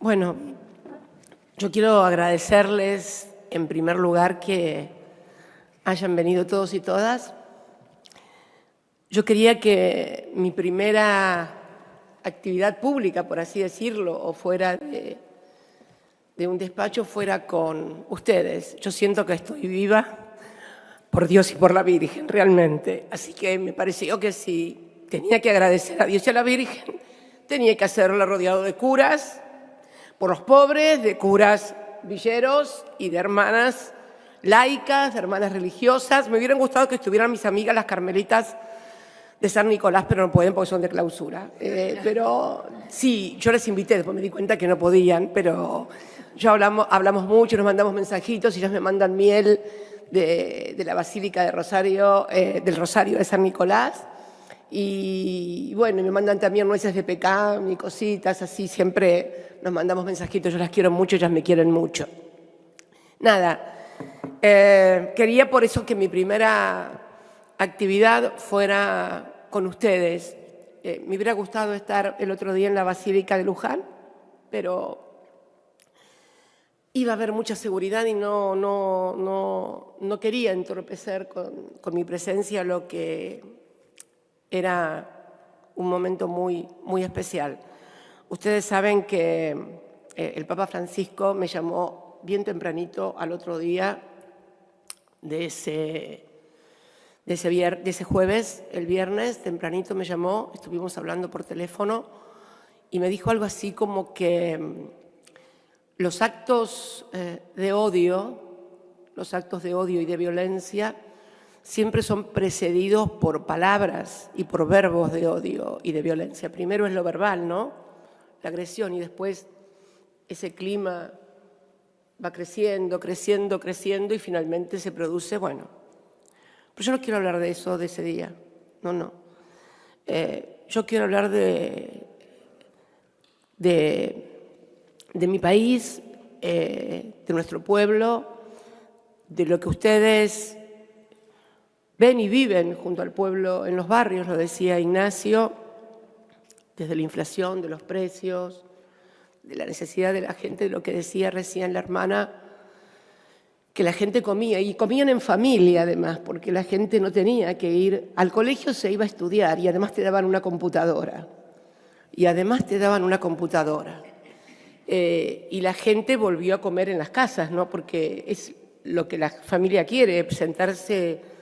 Bueno, yo quiero agradecerles en primer lugar que hayan venido todos y todas. Yo quería que mi primera actividad pública, por así decirlo, o fuera de un despacho, fuera con ustedes. Yo siento que estoy viva por Dios y por la Virgen, realmente. Así que me pareció que si tenía que agradecer a Dios y a la Virgen, tenía que hacerlo rodeado de curas, por los pobres, de curas villeros y de hermanas laicas, de hermanas religiosas. Me hubieran gustado que estuvieran mis amigas las carmelitas de San Nicolás, pero no pueden porque son de clausura. Pero sí, yo les invité, después me di cuenta que no podían, pero ya hablamos mucho, nos mandamos mensajitos y ellas me mandan miel de la Basílica de Rosario, del Rosario de San Nicolás. Y bueno, me mandan también nueces de pecado y cositas así, siempre nos mandamos mensajitos, yo las quiero mucho, ellas me quieren mucho. Nada, quería por eso que mi primera actividad fuera con ustedes. Me hubiera gustado estar el otro día en la Basílica de Luján, pero iba a haber mucha seguridad y no quería entorpecer con mi presencia lo que era un momento muy especial. Ustedes saben que el Papa Francisco me llamó bien tempranito al otro día de ese jueves, el viernes, tempranito me llamó, estuvimos hablando por teléfono y me dijo algo así como que los actos de odio y de violencia siempre son precedidos por palabras y por verbos de odio y de violencia. Primero es lo verbal, ¿no? La agresión, y después ese clima va creciendo y finalmente se produce, bueno. Pero yo no quiero hablar de eso, de ese día. No. Yo quiero hablar de mi país, de nuestro pueblo, de lo que ustedes ven y viven junto al pueblo en los barrios, lo decía Ignacio, desde la inflación, de los precios, de la necesidad de la gente, de lo que decía recién la hermana, que la gente comía, y comían en familia además, porque la gente no tenía que ir al colegio, se iba a estudiar y además te daban una computadora. Y la gente volvió a comer en las casas, ¿no? Porque es lo que la familia quiere, sentarse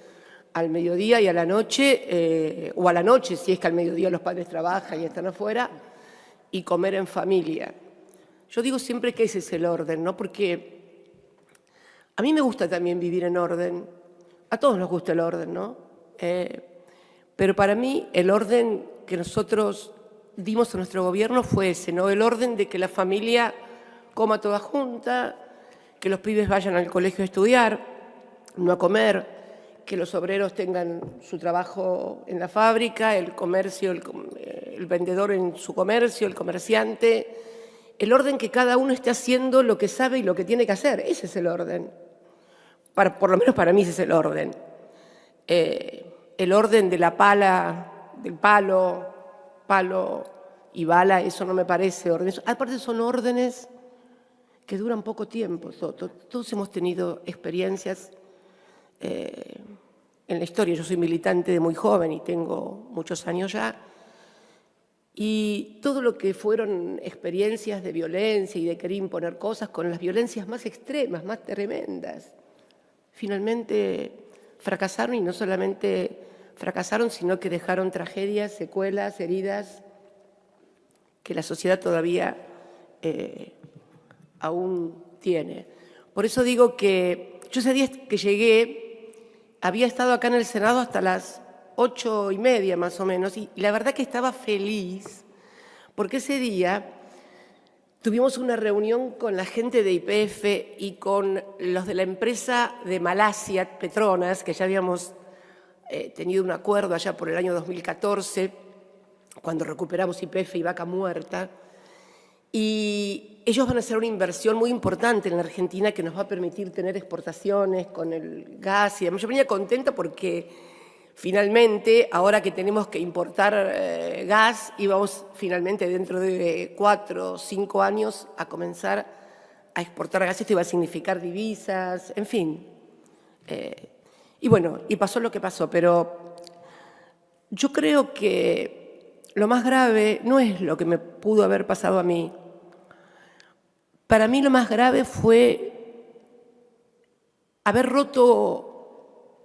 al mediodía y a la noche, o a la noche si es que al mediodía los padres trabajan y están afuera, y comer en familia. Yo digo siempre que ese es el orden, ¿no? Porque a mí me gusta también vivir en orden, a todos nos gusta el orden, ¿no? Pero para mí el orden que nosotros dimos a nuestro gobierno fue ese, ¿no? El orden de que la familia coma toda junta, que los pibes vayan al colegio a estudiar, no a comer, que los obreros tengan su trabajo en la fábrica, el comercio, el vendedor en su comercio, el comerciante, el orden que cada uno esté haciendo lo que sabe y lo que tiene que hacer. Ese es el orden. Por lo menos para mí ese es el orden. El orden de la pala, del palo y bala, eso no me parece orden. Aparte son órdenes que duran poco tiempo. Todos hemos tenido experiencias en la historia. Yo soy militante de muy joven y tengo muchos años ya. Y todo lo que fueron experiencias de violencia y de querer imponer cosas con las violencias más extremas, más tremendas, finalmente fracasaron, y no solamente fracasaron, sino que dejaron tragedias, secuelas, heridas, que la sociedad todavía aún tiene. Por eso digo que yo ese día que llegué, había estado acá en el Senado hasta las 8:30 más o menos, y la verdad que estaba feliz, porque ese día tuvimos una reunión con la gente de YPF y con los de la empresa de Malasia, Petronas, que ya habíamos tenido un acuerdo allá por el año 2014, cuando recuperamos YPF y Vaca Muerta, y ellos van a hacer una inversión muy importante en la Argentina que nos va a permitir tener exportaciones con el gas y demás. Yo venía contenta porque finalmente, ahora que tenemos que importar gas, íbamos finalmente dentro de 4 o 5 años a comenzar a exportar gas. Esto iba a significar divisas, en fin. Y bueno, y pasó lo que pasó, pero yo creo que lo más grave no es lo que me pudo haber pasado a mí. Para mí lo más grave fue haber roto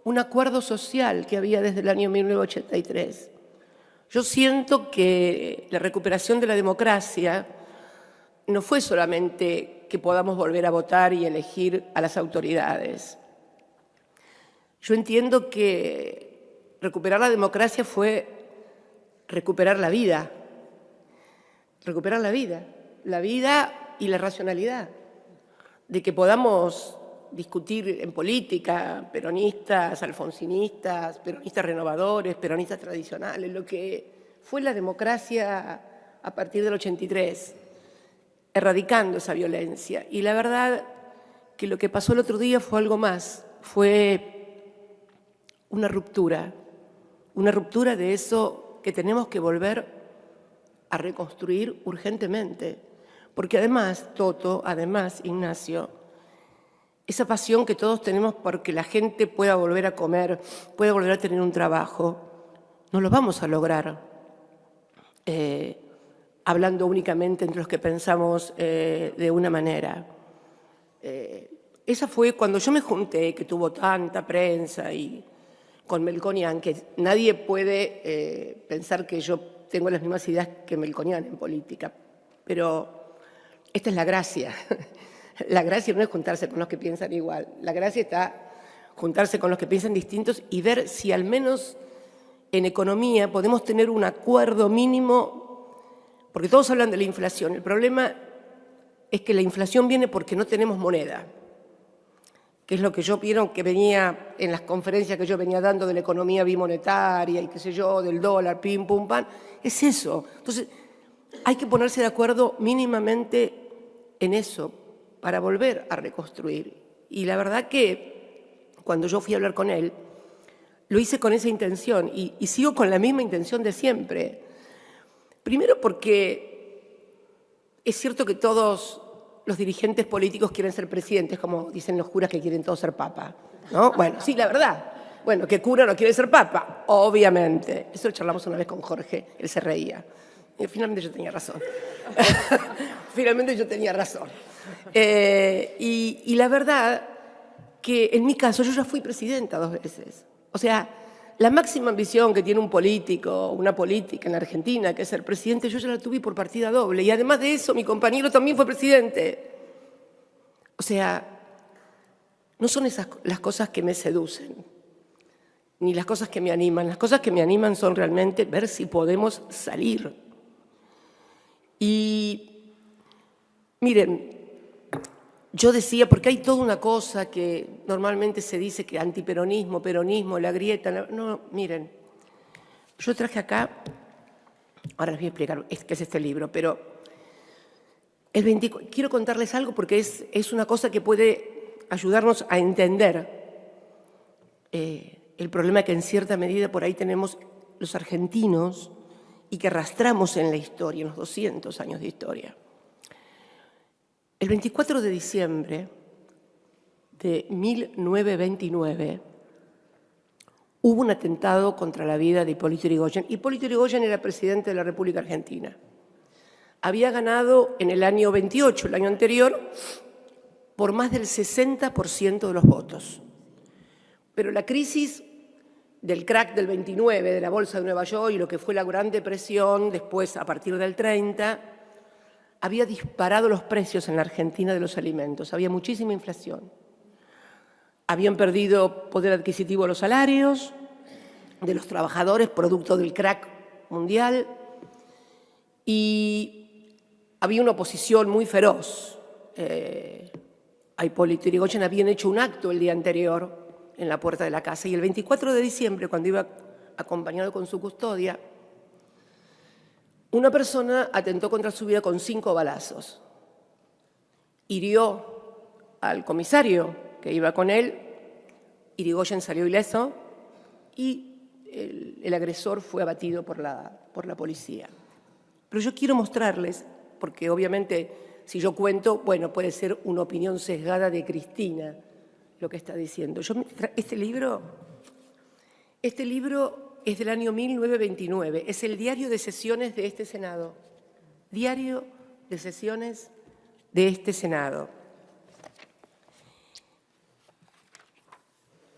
un acuerdo social que había desde el año 1983. Yo siento que la recuperación de la democracia no fue solamente que podamos volver a votar y elegir a las autoridades. Yo entiendo que recuperar la democracia fue recuperar la vida y la racionalidad, de que podamos discutir en política, peronistas, alfonsinistas, peronistas renovadores, peronistas tradicionales, lo que fue la democracia a partir del 83, erradicando esa violencia. Y la verdad que lo que pasó el otro día fue algo más, fue una ruptura de eso que tenemos que volver a reconstruir urgentemente. Porque además, Toto, Ignacio, esa pasión que todos tenemos porque la gente pueda volver a comer, pueda volver a tener un trabajo, no lo vamos a lograr hablando únicamente entre los que pensamos de una manera. Esa fue cuando yo me junté, que tuvo tanta prensa, y con Melconian, que nadie puede pensar que yo tengo las mismas ideas que Melconian en política, pero esta es la gracia. La gracia no es juntarse con los que piensan igual, la gracia está juntarse con los que piensan distintos y ver si al menos en economía podemos tener un acuerdo mínimo, porque todos hablan de la inflación. El problema es que la inflación viene porque no tenemos moneda, que es lo que yo vieron que venía en las conferencias que yo venía dando de la economía bimonetaria y qué sé yo, del dólar, pim, pum, pam, es eso. Entonces, hay que ponerse de acuerdo mínimamente en eso, para volver a reconstruir. Y la verdad que cuando yo fui a hablar con él, lo hice con esa intención y sigo con la misma intención de siempre. Primero porque es cierto que todos los dirigentes políticos quieren ser presidentes, como dicen los curas que quieren todos ser papa, ¿no? Bueno, sí, la verdad. Bueno, ¿qué cura no quiere ser papa? Obviamente. Eso lo charlamos una vez con Jorge, él se reía. Y finalmente yo tenía razón. Finalmente yo tenía razón. Y la verdad que en mi caso yo ya fui presidenta 2 veces. O sea, la máxima ambición que tiene un político, una política en la Argentina, que es ser presidente, yo ya la tuve por partida doble. Y además de eso, mi compañero también fue presidente. O sea, no son esas las cosas que me seducen, ni las cosas que me animan. Las cosas que me animan son realmente ver si podemos salir. Y miren, yo decía, porque hay toda una cosa que normalmente se dice que antiperonismo, peronismo, la grieta. No, miren, yo traje acá, ahora les voy a explicar qué es este libro, pero quiero contarles algo porque es una cosa que puede ayudarnos a entender el problema que en cierta medida por ahí tenemos los argentinos y que arrastramos en la historia, en los 200 años de historia. El 24 de diciembre de 1929 hubo un atentado contra la vida de Hipólito Yrigoyen. Hipólito Yrigoyen era presidente de la República Argentina. Había ganado en el año 28, el año anterior, por más del 60% de los votos. Pero la crisis del crack del 29, de la Bolsa de Nueva York y lo que fue la Gran Depresión, después a partir del 30, había disparado los precios en la Argentina de los alimentos. Había muchísima inflación. Habían perdido poder adquisitivo los salarios de los trabajadores, producto del crack mundial, y había una oposición muy feroz. A Hipólito Yrigoyen habían hecho un acto el día anterior en la puerta de la casa. Y el 24 de diciembre, cuando iba acompañado con su custodia, una persona atentó contra su vida con 5 balazos. Hirió al comisario que iba con él, Yrigoyen salió ileso y el agresor fue abatido por la policía. Pero yo quiero mostrarles, porque obviamente si yo cuento, bueno, puede ser una opinión sesgada de Cristina lo que está diciendo. Este libro es del año 1929, es el diario de sesiones de este Senado. Diario de sesiones de este Senado.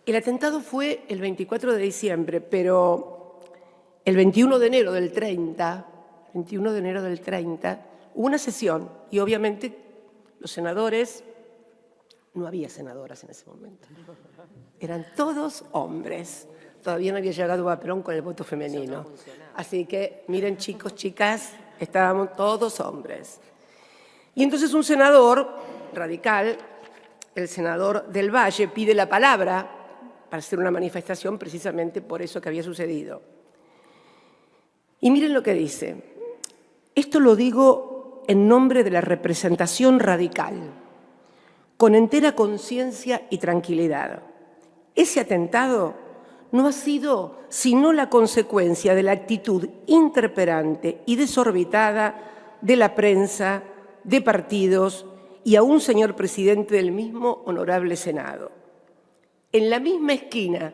El atentado fue el 24 de diciembre, pero el 21 de enero del 30, hubo una sesión y obviamente los senadores, no había senadoras en ese momento, eran todos hombres. Todavía no había llegado a Perón con el voto femenino. Así que, miren chicos, chicas, estábamos todos hombres. Y entonces un senador radical, el senador del Valle, pide la palabra para hacer una manifestación precisamente por eso que había sucedido. Y miren lo que dice. Esto lo digo en nombre de la representación radical, con entera conciencia y tranquilidad. Ese atentado no ha sido sino la consecuencia de la actitud interperante y desorbitada de la prensa, de partidos y aún, señor presidente, del mismo honorable Senado. En la misma esquina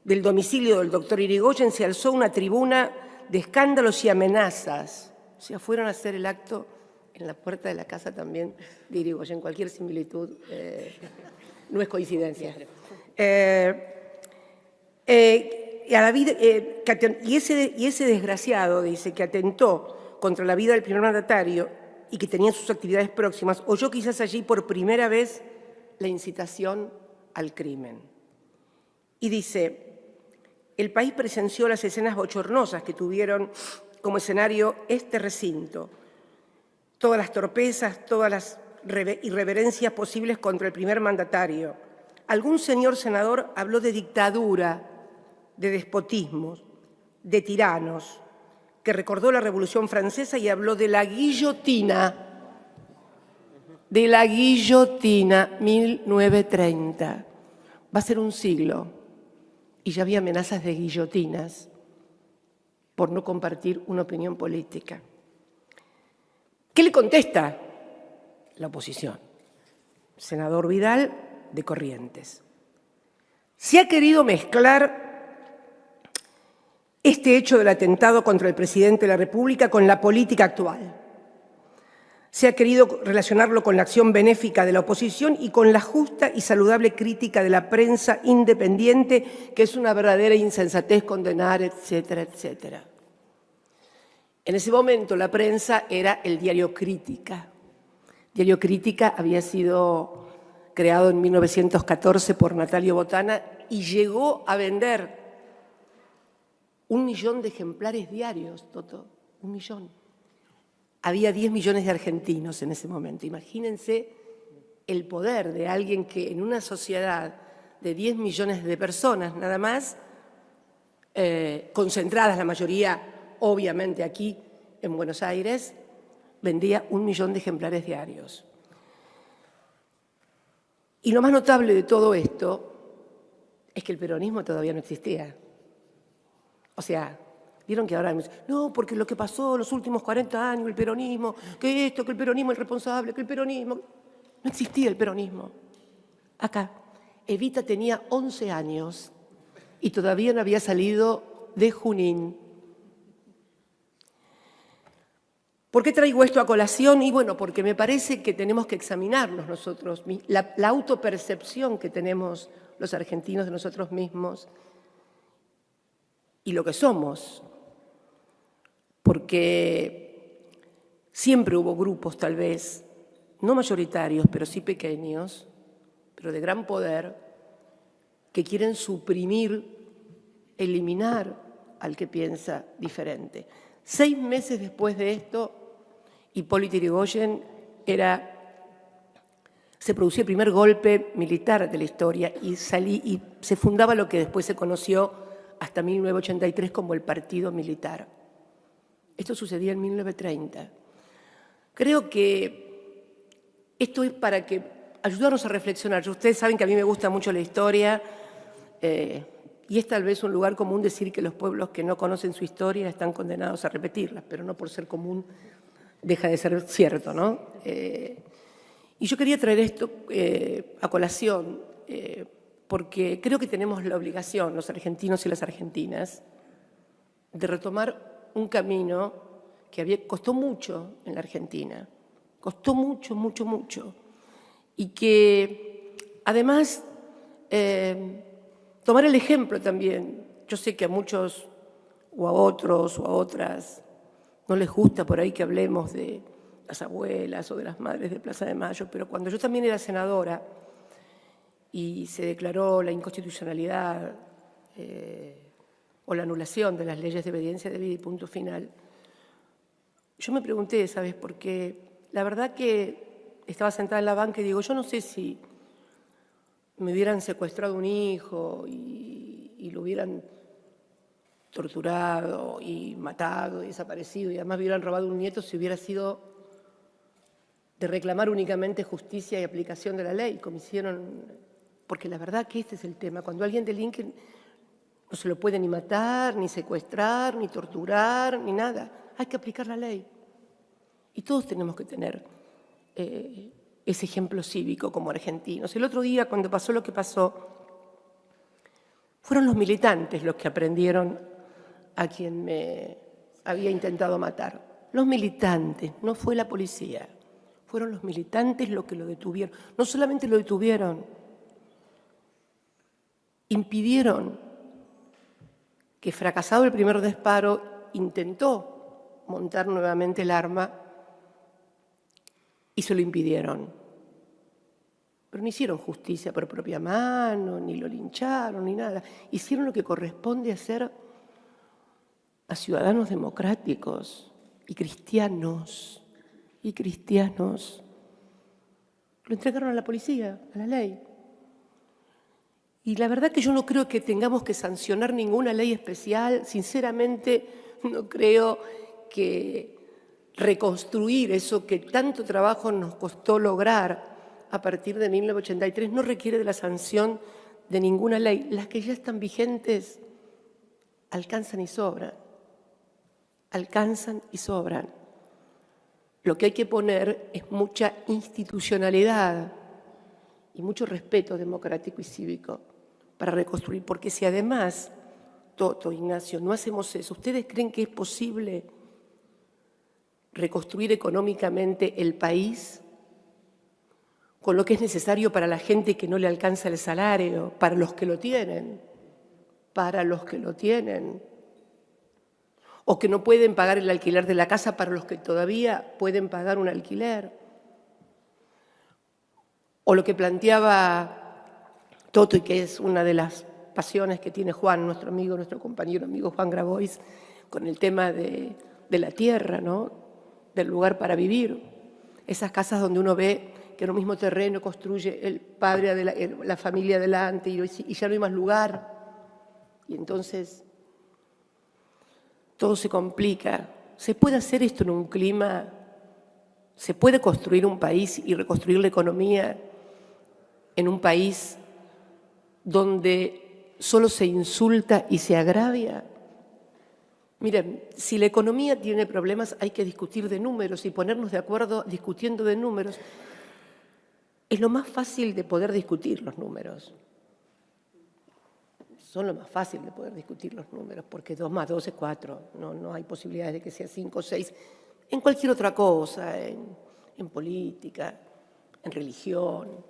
del domicilio del doctor Irigoyen se alzó una tribuna de escándalos y amenazas. O sea, fueron a hacer el acto en la puerta de la casa también de Irigoyen. Cualquier similitud no es coincidencia. Y ese desgraciado, dice, que atentó contra la vida del primer mandatario y que tenía sus actividades próximas, oyó quizás allí por primera vez la incitación al crimen. Y dice, el país presenció las escenas bochornosas que tuvieron como escenario este recinto, todas las torpezas, todas las irreverencias posibles contra el primer mandatario. Algún señor senador habló de dictadura, de despotismos, de tiranos, que recordó la Revolución Francesa y habló de la guillotina, 1930. Va a ser un siglo y ya había amenazas de guillotinas por no compartir una opinión política. ¿Qué le contesta la oposición? Senador Vidal, de Corrientes. Se ha querido mezclar este hecho del atentado contra el presidente de la República con la política actual. Se ha querido relacionarlo con la acción benéfica de la oposición y con la justa y saludable crítica de la prensa independiente, que es una verdadera insensatez condenar, etcétera, etcétera. En ese momento la prensa era el diario Crítica. Diario Crítica había sido creado en 1914 por Natalio Botana y llegó a vender 1 millón de ejemplares diarios, Toto, 1 millón. Había 10 millones de argentinos en ese momento. Imagínense el poder de alguien que en una sociedad de 10 millones de personas nada más, concentradas la mayoría, obviamente aquí en Buenos Aires, vendía 1 millón de ejemplares diarios. Y lo más notable de todo esto es que el peronismo todavía no existía. O sea, vieron que ahora no, porque lo que pasó en los últimos 40 años, el peronismo, que esto, que el peronismo es responsable, que el peronismo... No existía el peronismo. Acá, Evita tenía 11 años y todavía no había salido de Junín. ¿Por qué traigo esto a colación? Y bueno, porque me parece que tenemos que examinarnos nosotros, la autopercepción que tenemos los argentinos de nosotros mismos y lo que somos. Porque siempre hubo grupos, tal vez, no mayoritarios, pero sí pequeños, pero de gran poder, que quieren suprimir, eliminar al que piensa diferente. 6 meses después de esto, Hipólito Yrigoyen se producía el primer golpe militar de la historia y se fundaba lo que después se conoció hasta 1983 como el Partido Militar. Esto sucedía en 1930. Creo que esto es para ayudarnos a reflexionar. Ustedes saben que a mí me gusta mucho la historia Y es tal vez un lugar común decir que los pueblos que no conocen su historia están condenados a repetirla, pero no por ser común deja de ser cierto, ¿no? Y yo quería traer esto a colación, porque creo que tenemos la obligación, los argentinos y las argentinas, de retomar un camino que costó mucho en la Argentina, costó mucho, mucho, mucho, y que además tomar el ejemplo también. Yo sé que a muchos o a otros o a otras no les gusta por ahí que hablemos de las abuelas o de las madres de Plaza de Mayo, pero cuando yo también era senadora y se declaró la inconstitucionalidad o la anulación de las leyes de obediencia debida y punto final, yo me pregunté, ¿sabes? Porque la verdad que estaba sentada en la banca y digo, yo no sé si me hubieran secuestrado un hijo y lo hubieran torturado y matado y desaparecido y además me hubieran robado un nieto si hubiera sido de reclamar únicamente justicia y aplicación de la ley, como hicieron, porque la verdad que este es el tema. Cuando alguien delinque no se lo puede ni matar, ni secuestrar, ni torturar, ni nada. Hay que aplicar la ley. Y todos tenemos que tener ese ejemplo cívico como argentinos. El otro día, cuando pasó lo que pasó, fueron los militantes los que aprendieron a quien me había intentado matar. Los militantes, no fue la policía. Fueron los militantes los que lo detuvieron. No solamente lo detuvieron, impidieron que, fracasado el primer disparo, intentó montar nuevamente el arma y se lo impidieron. Pero no hicieron justicia por propia mano, ni lo lincharon, ni nada. Hicieron lo que corresponde hacer a ciudadanos democráticos y cristianos. Lo entregaron a la policía, a la ley. Y la verdad que yo no creo que tengamos que sancionar ninguna ley especial. Sinceramente, no creo que reconstruir eso que tanto trabajo nos costó lograr a partir de 1983 no requiere de la sanción de ninguna ley. Las que ya están vigentes alcanzan y sobran. Alcanzan y sobran. Lo que hay que poner es mucha institucionalidad y mucho respeto democrático y cívico para reconstruir. Porque si además, Toto, Ignacio, no hacemos eso, ¿ustedes creen que es posible reconstruir económicamente el país con lo que es necesario para la gente que no le alcanza el salario, para los que lo tienen, o que no pueden pagar el alquiler de la casa para los que todavía pueden pagar un alquiler? O lo que planteaba Toto, y que es una de las pasiones que tiene Juan, nuestro amigo, nuestro compañero amigo Juan Grabois, con el tema de la tierra, ¿no? Del lugar para vivir. Esas casas donde uno ve que en un mismo terreno construye el padre, la familia adelante y ya no hay más lugar. Y entonces todo se complica. ¿Se puede hacer esto en un clima? ¿Se puede construir un país y reconstruir la economía en un país donde solo se insulta y se agravia? Miren, si la economía tiene problemas hay que discutir de números y ponernos de acuerdo discutiendo de números. Es lo más fácil de poder discutir los números. Son lo más fácil de poder discutir los números, porque 2 más 2 es 4. No hay posibilidades de que sea 5 o 6. En cualquier otra cosa, en política, en religión,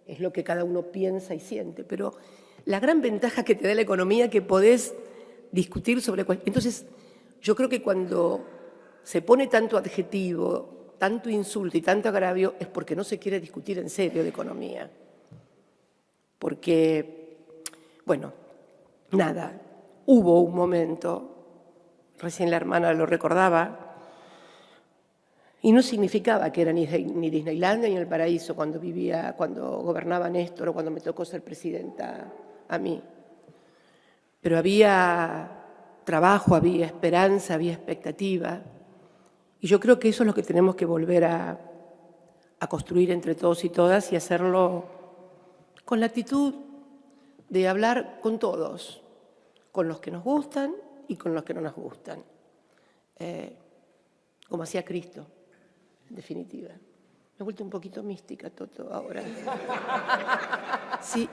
es lo que cada uno piensa y siente. Pero la gran ventaja que te da la economía es que podés discutir sobre... Entonces, yo creo que cuando se pone tanto adjetivo, tanto insulto y tanto agravio, es porque no se quiere discutir en serio de economía. Porque, bueno, nada, hubo un momento, recién la hermana lo recordaba, y no significaba que era ni Disneylandia ni el paraíso cuando gobernaba Néstor o cuando me tocó ser presidenta a mí. Pero había trabajo, había esperanza, había expectativa. Y yo creo que eso es lo que tenemos que volver a construir entre todos y todas y hacerlo con la actitud de hablar con todos, con los que nos gustan y con los que no nos gustan, como hacía Cristo, en definitiva. Me he vuelto un poquito mística, Toto, ahora. Sí,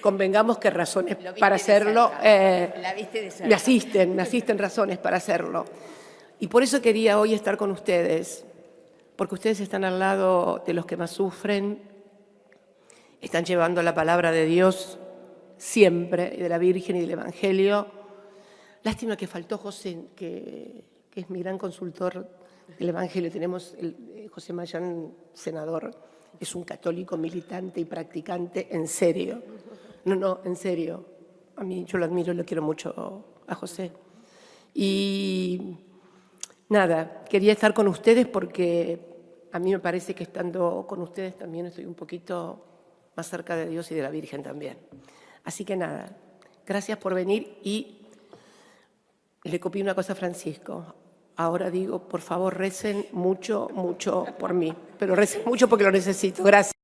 convengamos que razones para hacerlo me asisten razones para hacerlo. Y por eso quería hoy estar con ustedes, porque ustedes están al lado de los que más sufren, están llevando la palabra de Dios siempre, y de la Virgen y del Evangelio. Lástima que faltó José, que es mi gran consultor del Evangelio. Tenemos José Mayán, senador, es un católico militante y practicante, en serio. No, en serio. A mí yo lo admiro y lo quiero mucho a José. Y nada, quería estar con ustedes porque a mí me parece que estando con ustedes también estoy un poquito más cerca de Dios y de la Virgen también. Así que nada, gracias por venir y le copié una cosa a Francisco. Ahora digo, por favor, recen mucho, mucho por mí, pero recen mucho porque lo necesito. Gracias.